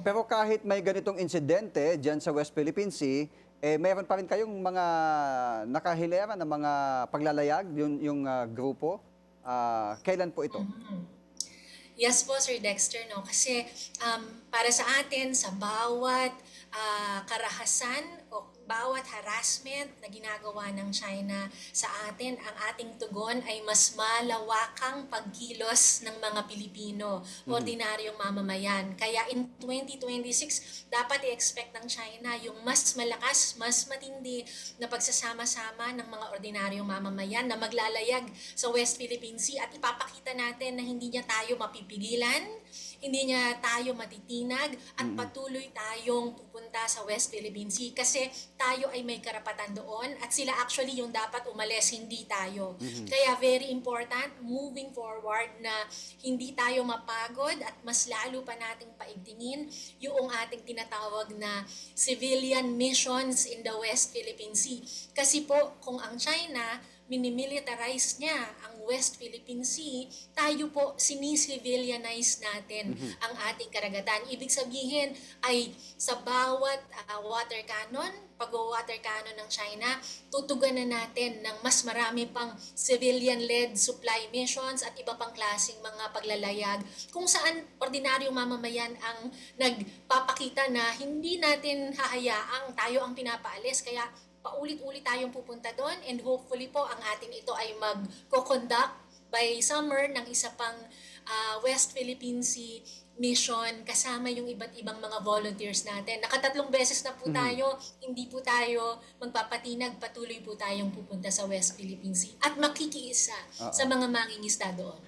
Pero kahit may ganitong insidente diyan sa West Philippine Sea, meron pa rin kayong mga nakahilera na mga paglalayag, yung grupo? Kailan po ito? Yes po, Sir Dexter, no? Kasi para sa atin, sa bawat karahasan o bawat harassment na ginagawa ng China sa atin, ang ating tugon ay mas malawakang pagkilos ng mga Pilipino, Mhm. ordinaryong mamamayan. Kaya in 2026, dapat i-expect ng China yung mas malakas, mas matindi na pagsasama-sama ng mga ordinaryong mamamayan na maglalayag sa West Philippine Sea at ipapakita natin na hindi niya tayo mapipigilan, hindi niya tayo matitinag at Mm. patuloy tayong pupunta sa West Philippine Sea kasi tayo ay may karapatan doon at sila actually yung dapat umalis, hindi tayo. Mhm. Kaya very important moving forward na hindi tayo mapagod at mas lalo pa nating paigtingin yung ating tinatawag na civilian missions in the West Philippine Sea. Kasi po kung ang China minimilitarize niya ang West Philippine Sea, tayo po sinisivilianize natin Mhm. ang ating karagatan. Ibig sabihin ay sa bawat water cannon, pag-water cannon ng China, tutuganan natin ng mas marami pang civilian-led supply missions at iba pang klaseng mga paglalayag kung saan ordinaryong mamamayan ang nagpapakita na hindi natin hahayaang tayo ang pinapaalis. Kaya paulit-ulit tayong pupunta doon and hopefully po ang ating ito ay mag-conduct by summer ng isa pang West Philippine Sea mission kasama yung iba't ibang mga volunteers natin. Nakatatlong beses na po Mhm. tayo, hindi po tayo magpapatinag, patuloy po tayong pupunta sa West Philippine Sea at makikiisa sa Oo. mga mangingisda doon.